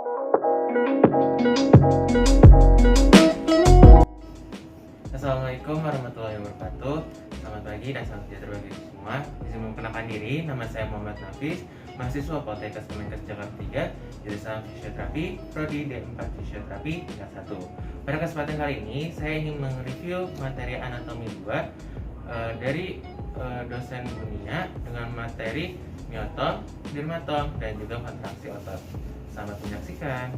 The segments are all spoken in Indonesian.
Assalamualaikum warahmatullahi wabarakatuh. Selamat pagi dan salam sejahtera bagi kita semua. Izin memperkenalkan diri, nama saya Muhammad Nafis, mahasiswa Poltekkes Kemenkes Jakarta 3, jurusan Fisioterapi, Prodi D4 Fisioterapi tingkat 1. Pada kesempatan kali ini, saya ingin mereview materi anatomi 2 dari dosen Bunia dengan materi myotom, dermatom, dan juga kontraksi otot. Selamat menyaksikan.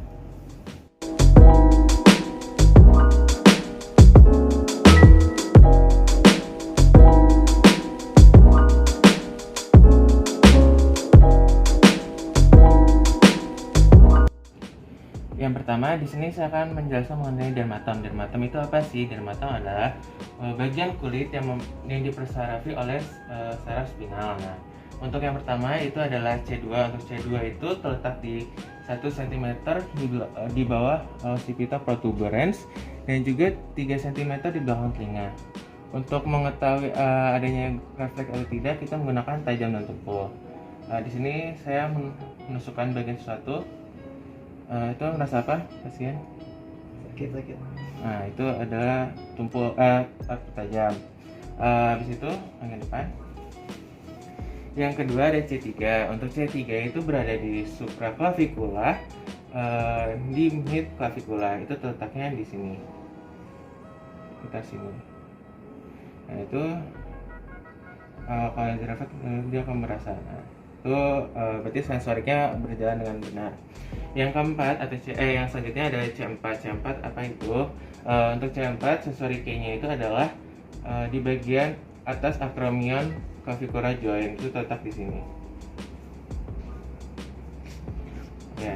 Yang pertama, di sini saya akan menjelaskan mengenai dermatom. Dermatom itu apa sih? Dermatom adalah bagian kulit yang dipersarafi oleh saraf spinal. Nah, untuk yang pertama itu adalah C2. Untuk C2 itu terletak di 1 cm di bawah occipita protuberans dan juga 3 cm di belakang telinga. Untuk mengetahui adanya refleks atau tidak, kita menggunakan tajam dan tumpul. Di sini saya menusukkan bagian sesuatu. Itu merasa apa pasien? Sakit. Nah, itu adalah tumpul tajam. Habis itu bagian depan. Yang kedua ada C3. Untuk C3 itu berada di supraclavicular, di mid clavicula. Itu terletaknya di sini, sekitar sini. Nah, itu kalau direfleks dia akan merasa. Nah, itu berarti sensoriknya berjalan dengan benar. Yang keempat atau yang selanjutnya adalah C4. C4 apa itu? Untuk C4 sensoriknya itu adalah di bagian atas acromion clavicular joint, itu terletak di sini. Ya,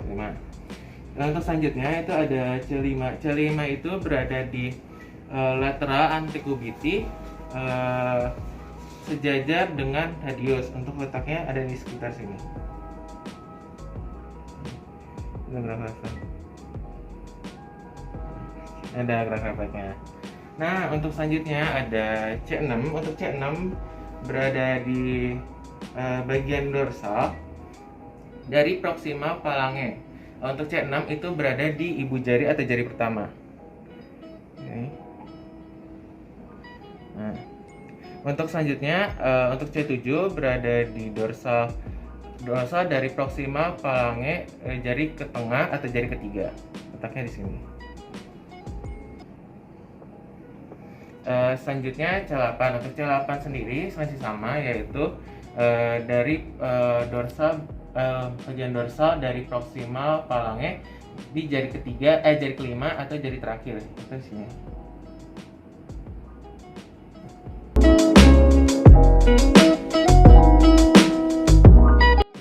C5. Untuk selanjutnya itu ada C5. C5 itu berada di lateral anticubiti, sejajar dengan radius. Untuk letaknya ada di sekitar sini. Ada gerak-geraknya. Nah, untuk selanjutnya ada C6. Untuk C6 berada di bagian dorsal dari proximal phalange. Untuk C6 itu berada di ibu jari atau jari pertama. Oke. Nah, untuk selanjutnya untuk C7 berada di dorsal dari proximal phalange jari ke tengah atau jari ketiga. Letaknya di sini. Selanjutnya C8. Untuk C8 sendiri masih sama, yaitu dari bagian dorsal dari proximal phalange di jari ketiga, jari kelima atau jari terakhir. Itu sini.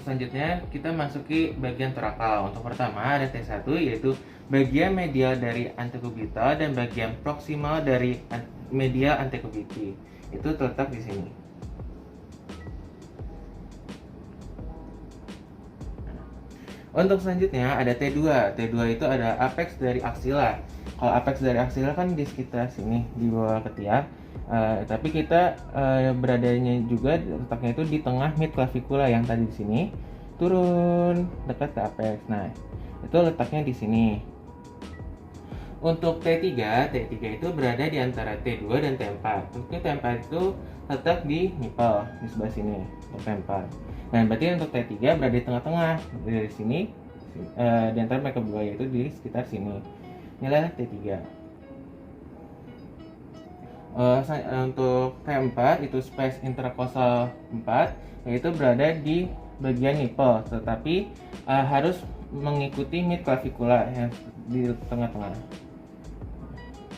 Selanjutnya kita masuki bagian torakal. Untuk pertama ada T1, yaitu bagian medial dari antecubital dan bagian proksimal dari medial antecubiti. Itu terletak di sini. Untuk selanjutnya ada T2. T2 itu ada apex dari axilla. Kalau apex dari axilla kan di sekitar sini, di bawah ketiak. Tapi kita beradanya juga letaknya itu di tengah mid clavicula yang tadi di sini, turun dekat ke apex. Nah, itu letaknya di sini. Untuk T3 itu berada di antara T2 dan T4. Untuk T4 itu letak di nipple di sebelah sini untuk T4. Nah, berarti untuk T3 berada di tengah-tengah dari sini, di antara mereka berdua, yaitu di sekitar sini. Inilah T3. Untuk T4 itu space intercostal 4, yaitu berada di bagian nipple, tetapi harus mengikuti mid clavicula yang di tengah-tengah,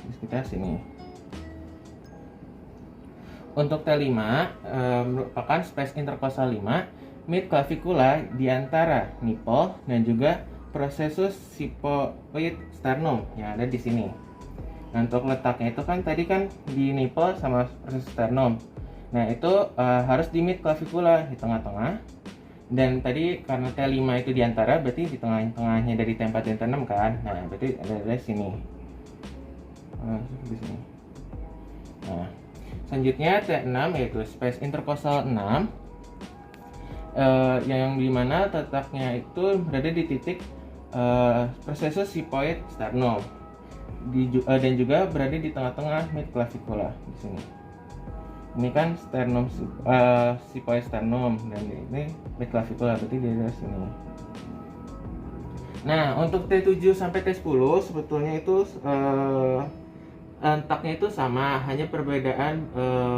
di sekitar sini. Untuk T5 merupakan space intercostal 5, mid clavicula di antara nipple dan juga processus siphoid sternum yang ada di sini. Nah, untuk letaknya itu kan tadi kan di nipple sama processus sternum. Nah, itu harus di mid clavicula di tengah-tengah. Dan tadi karena T5 itu di antara, berarti di tengah-tengahnya dari T4 dan T6 kan. Nah, berarti ada di sini. Di sini. Nah, selanjutnya T6 yaitu space intercostal 6. Yang dimana letaknya itu berada di titik processus sigmoid sternum dan juga berada di tengah-tengah midclavicula di sini. Ini kan sternum sigmoid sternum dan ini midclavicula, berarti di daerah sini. Nah, untuk T7 sampai T10 sebetulnya itu letaknya itu sama, hanya perbedaan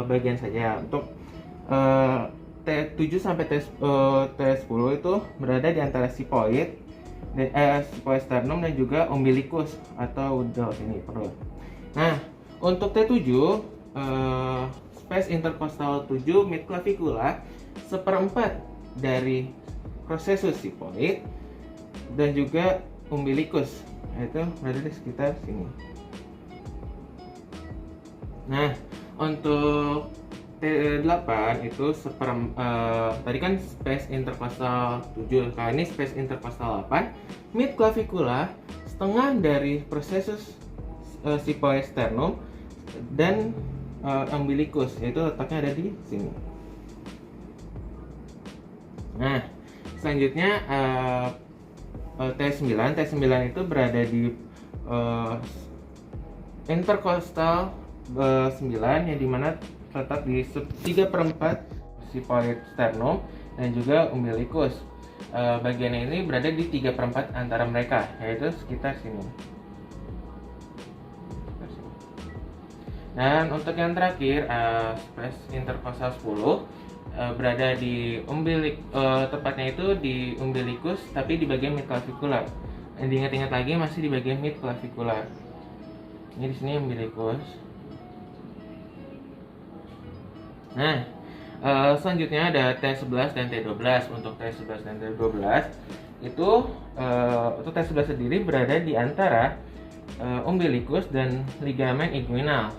bagian saja. Untuk T7 sampai T10 itu berada di antara sigmoid sternum dan juga umbilicus atau udol ini perut. Nah, untuk T7 space intercostal 7 midclavicula seperempat dari processus sigmoid dan juga umbilicus, itu berada di sekitar sini. Nah, untuk T8 itu tadi kan space intercostal 7, kali ini space intercostal 8 midclavicula setengah dari processus sigmoid sternum dan umbilicus, yaitu letaknya ada di sini. Nah, selanjutnya T9 itu berada di intercostal 9 yang dimana terletak di 3/4 sigmoid sternum dan juga umbilicus. Bagian ini berada di 3/4 antara mereka, yaitu sekitar sini. Dan untuk yang terakhir space intercostal 10 berada di tepatnya itu di umbilicus, tapi di bagian midclavicular. Diingat-ingat lagi, masih di bagian midclavicular. Ini di sini umbilicus. Nah, selanjutnya ada T11 dan T12. Untuk T11 dan T12 itu untuk T11 sendiri berada di antara umbilicus dan ligamen inguinal,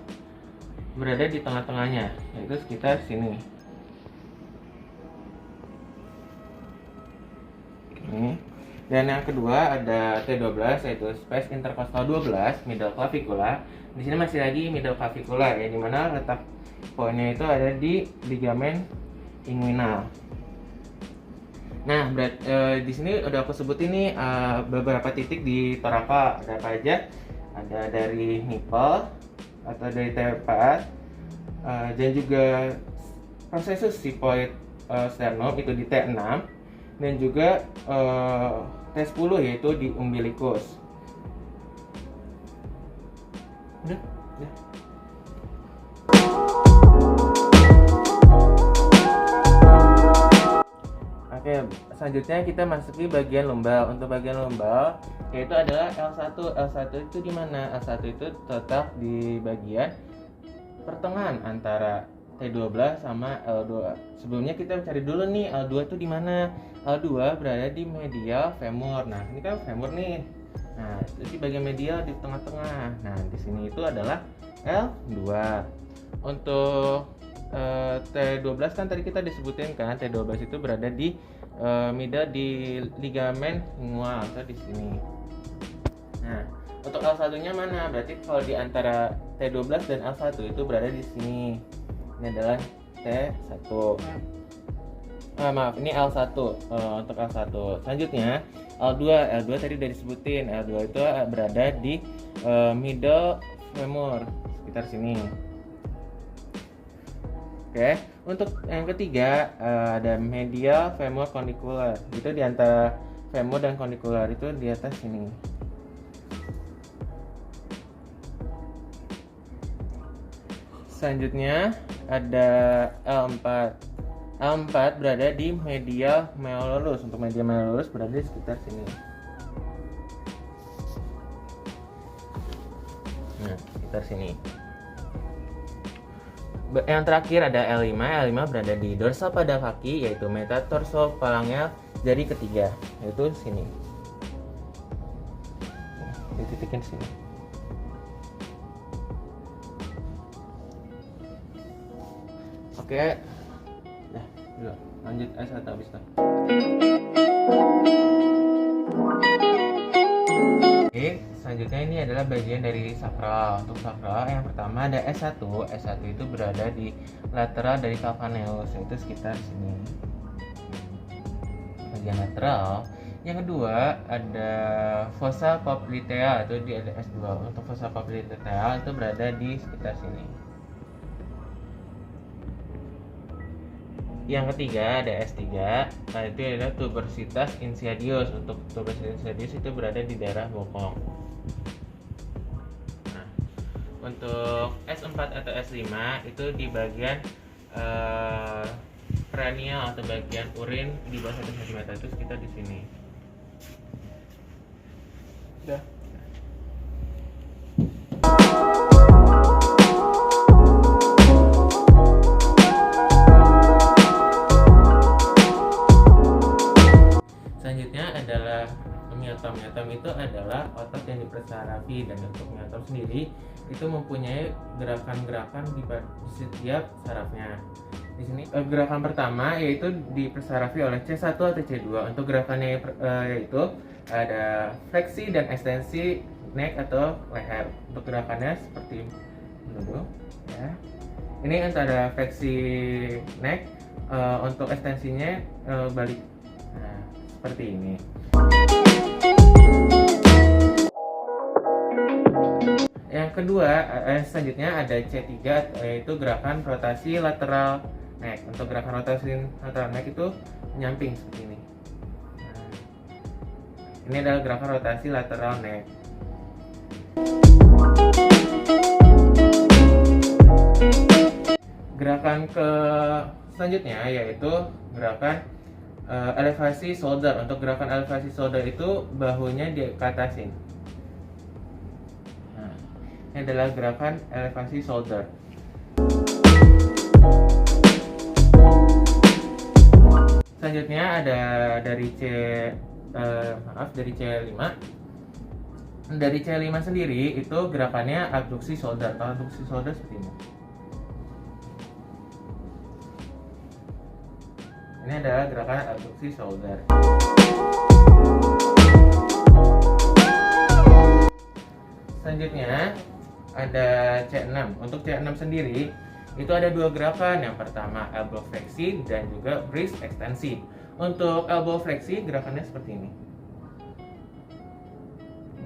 berada di tengah-tengahnya, yaitu sekitar sini. Dan yang kedua ada T12, yaitu space intercostal 12 middle clavicula. Di sini masih lagi middle clavicula, ya, dimana letak poinnya itu ada di ligamen inguinal. Nah, di sini udah aku sebut ini beberapa titik di toraka. Ada apa aja? Ada dari nipple atau dari T4, dan juga processus sigmoid sternum itu di T6, dan juga T10 yaitu di umbilicus. Udah. Oke, selanjutnya kita masuki bagian lumbal. Untuk bagian lumbal yaitu adalah L1. L1 itu di mana? L1 itu terletak di bagian pertengahan antara T12 sama L2. Sebelumnya kita cari dulu nih L2 itu di mana? L2 berada di medial femur. Nah, ini kan femur nih. Nah, itu di bagian medial di tengah-tengah. Nah, di sini itu adalah L2. Untuk T12 kan tadi kita disebutin kan, T12 itu berada di middle di ligamen inguinal atau di sini. Nah, untuk L1-nya mana? Berarti kalau di antara T12 dan L1 itu berada di sini. Ini adalah T1. Maaf, ini L1 untuk L1. Selanjutnya L2. L2 tadi udah disebutin. L2 itu berada di middle femur sekitar sini. Oke, untuk yang ketiga ada medial femur condycular. Itu di antara femur dan condycular itu di atas sini. Selanjutnya ada L4. L4 berada di medial malleolus. Untuk medial malleolus berada di sekitar sini. Nah, sekitar sini. Yang terakhir ada L5. L5 berada di dorsal pada kaki, yaitu metatarsophalangeal jari ketiga, yaitu sini. Dititikin sini. Oke. Nah, dulu. Lanjut S1 habis itu. Oke, selanjutnya ini adalah bagian dari sakral. Untuk sakral yang pertama ada S1. S1 itu berada di lateral dari calcaneus, yaitu sekitar sini. Bagian lateral Yang kedua ada fossa popliteal, itu di S2. Untuk fossa popliteal itu berada di sekitar sini. Yang ketiga ada S3, nah itu adalah tuberositas insidious. Untuk tuberositas insidious itu berada di daerah bokong. Nah, untuk S4 atau S5 itu di bagian cranial atau bagian urin di bawah 1 cm, itu sekitar di sini. Udah. Selanjutnya adalah myotom. Myotom itu adalah otot yang dipersarafi, dan untuk myotom sendiri itu mempunyai gerakan-gerakan di setiap sarafnya. Di sini gerakan pertama yaitu dipersarafi oleh C1 atau C2. Untuk gerakannya yaitu ada fleksi dan ekstensi neck atau leher. Untuk gerakannya seperti dulu ya. Ini antara fleksi neck, untuk ekstensinya balik. Nah, seperti ini. Yang kedua, selanjutnya ada C3, yaitu gerakan rotasi lateral neck. Untuk gerakan rotasi lateral neck itu menyamping seperti ini. Nah, ini adalah gerakan rotasi lateral neck. Gerakan selanjutnya yaitu gerakan elevasi shoulder. Untuk gerakan elevasi shoulder itu bahunya diatasin. Nah, ini adalah gerakan elevasi shoulder. Selanjutnya ada dari C5. Dari C5 sendiri itu gerakannya abduksi shoulder. Kalau abduksi shoulder seperti ini. Ini adalah gerakan abduksi shoulder. Selanjutnya ada C6. Untuk C6 sendiri itu ada dua gerakan. Yang pertama elbow fleksi dan juga wrist ekstensi. Untuk elbow fleksi gerakannya seperti ini.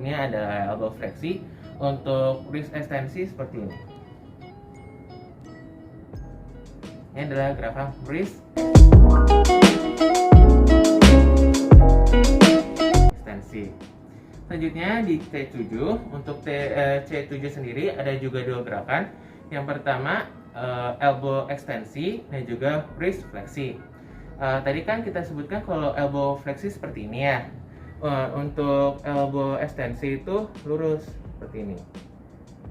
Ini ada elbow fleksi. Untuk wrist ekstensi seperti ini. Ini adalah gerakan wrist ekstensi. Selanjutnya di C7. Untuk C7 sendiri ada juga dua gerakan. Yang pertama elbow ekstensi dan juga wrist fleksi. Tadi kan kita sebutkan kalau elbow fleksi seperti ini ya. Untuk elbow ekstensi itu lurus seperti ini.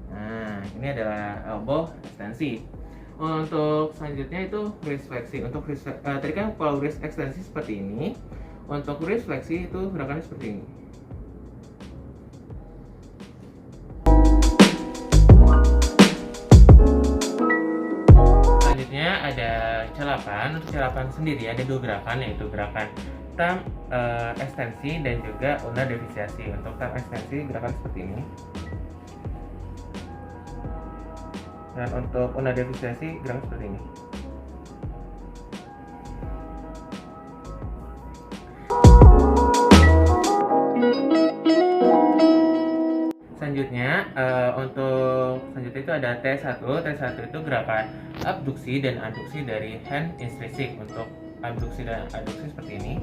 Nah, ini adalah elbow ekstensi. Untuk selanjutnya itu wrist fleksi. Untuk tadi kan kalau wrist ekstensi seperti ini. Untuk wrist fleksi itu gerakannya seperti ini. Selanjutnya ada C8. Untuk C8 sendiri ada dua gerakan, yaitu gerakan thumb ekstensi dan juga ulnar defisiasi. Untuk thumb ekstensi gerakan seperti ini. Dan untuk ulnar defisiasi gerakan seperti ini. Selanjutnya selanjutnya itu ada T1. T1 itu gerakan abduksi dan adduksi dari hand intrinsic. Untuk abduksi dan adduksi seperti ini.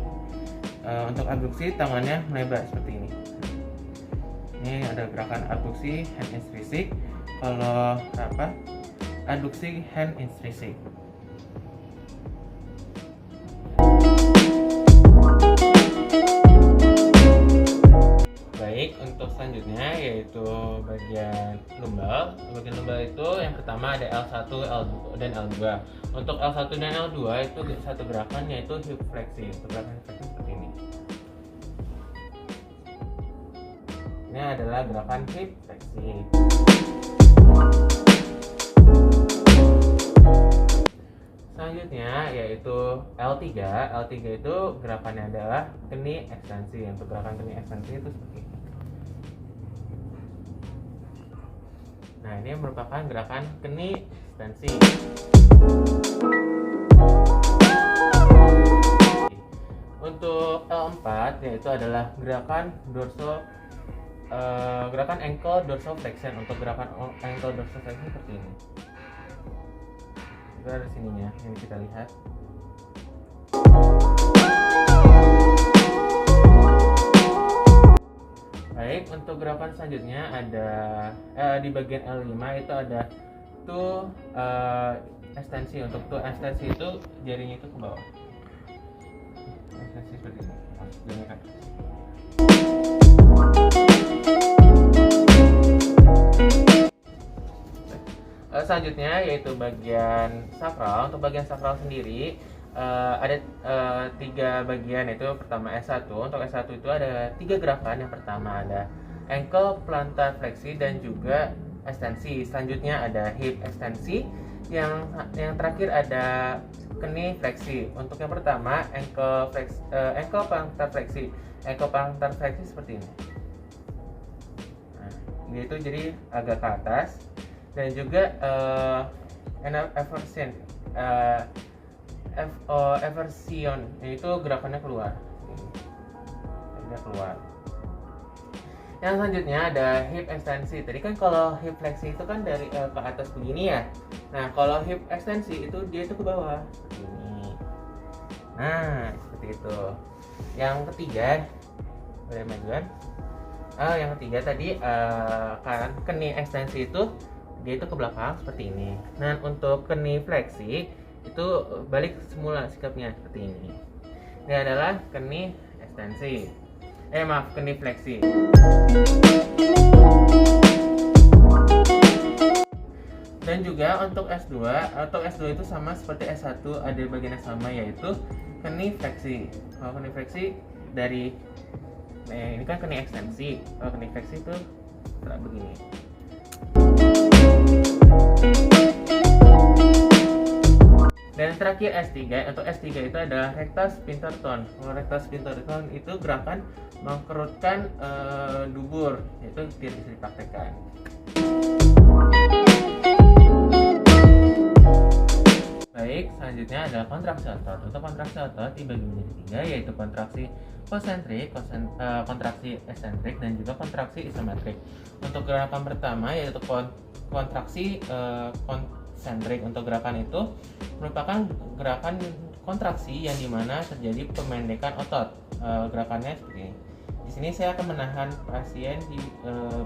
Untuk abduksi tangannya melebar seperti ini. Ini ada gerakan abduksi hand intrinsic. Kalau adduksi hand intrinsic. Baik, untuk selanjutnya yaitu bagian lumbal. Bagian lumbal itu yang pertama ada L1, L2 dan L2. Untuk L1 dan L2 itu satu gerakan yaitu hip fleksi. Untuk gerakan hip fleksi seperti ini. Ini adalah gerakan hip fleksi. Selanjutnya yaitu L3. L3 itu gerakannya adalah keni ekstensi. Untuk gerakan keni ekstensi itu seperti ini. Nah, ini merupakan gerakan keni ekstensi. Untuk L4 yaitu adalah gerakan ankle dorsiflexion. Untuk gerakan ankle dorsiflexion seperti ini. Itu ada sininya, ini kita lihat. Baik, untuk gerakan selanjutnya ada di bagian L5 itu ada ekstensi. Untuk ekstensi itu jarinya itu ke bawah. Ekstensi seperti ini. Selanjutnya yaitu bagian sakral. Untuk bagian sakral sendiri ada 3 bagian, yaitu pertama S1. Untuk S1 itu ada 3 gerakan. Yang pertama ada ankle plantar fleksi dan juga ekstensi. Selanjutnya ada hip ekstensi. Yang terakhir ada knee fleksi. Untuk yang pertama ankle plantar fleksi. Ankle plantar fleksi seperti ini. Nah, ini itu jadi agak ke atas. Dan juga eversion, yaitu gerakannya keluar. Yang selanjutnya ada hip ekstensi. Tadi kan kalau hip fleksi itu kan dari ke atas begini ya. Nah, kalau hip ekstensi itu dia itu ke bawah. Ini. Nah, seperti itu. Yang ketiga, boleh majuan. Yang ketiga tadi kan knee ekstensi itu dia itu ke belakang seperti ini. Nah, untuk knee fleksi itu balik semula sikapnya seperti ini. Ini adalah knee ekstensi. Knee fleksi. Dan juga untuk S2, atau S2 itu sama seperti S1, ada bagian yang sama yaitu knee fleksi. Kalau knee fleksi dari ini kan knee ekstensi. Kalau knee fleksi itu seperti begini. Dan terakhir S3. Untuk S3 itu ada rectus pintorton. Kalau rectus pintorton itu gerakan mengkerutkan dubur, itu tidak bisa dipraktekkan. Baik, selanjutnya adalah kontraksi otot. Untuk kontraksi otot dibagi menjadi 3, yaitu kontraksi konsentrik, kontraksi eksentrik, dan juga kontraksi isometrik. Untuk gerakan pertama yaitu kontraksi konsentrik. Untuk gerakan itu merupakan gerakan kontraksi yang dimana terjadi pemendekan otot. Gerakannya seperti ini. Di sini saya akan menahan pasien di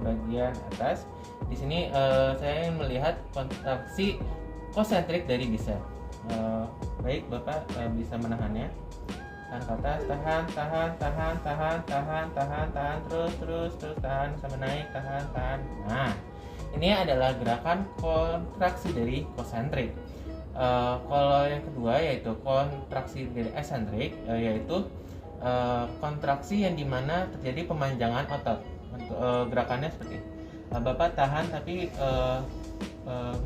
bagian atas. Di sini saya ingin melihat kontraksi konsentrik dari bicep. Baik, Bapak bisa menahannya. Tahan ke atas, tahan, terus tahan sampai naik, tahan. Nah, ini adalah gerakan kontraksi dari konsentrik. Kalau yang kedua yaitu kontraksi dari eksentrik, yaitu kontraksi yang dimana terjadi pemanjangan otot. Untuk gerakannya seperti ini. Bapak tahan tapi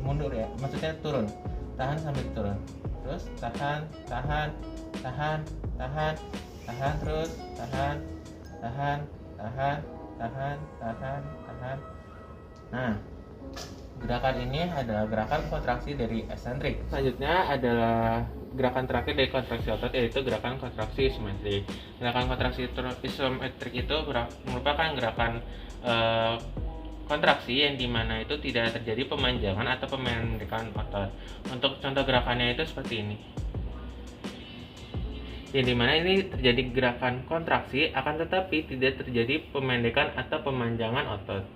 mundur ya, maksudnya turun. Tahan sambil turun. Terus tahan, terus tahan. Nah, gerakan ini adalah gerakan kontraksi dari eksentrik. Selanjutnya adalah gerakan terakhir dari kontraksi otot, yaitu gerakan kontraksi isometrik. Gerakan kontraksi isometrik itu merupakan gerakan kontraksi yang dimana itu tidak terjadi pemanjangan atau pemendekan otot. Untuk contoh gerakannya itu seperti ini. Yang dimana ini terjadi gerakan kontraksi, akan tetapi tidak terjadi pemendekan atau pemanjangan otot.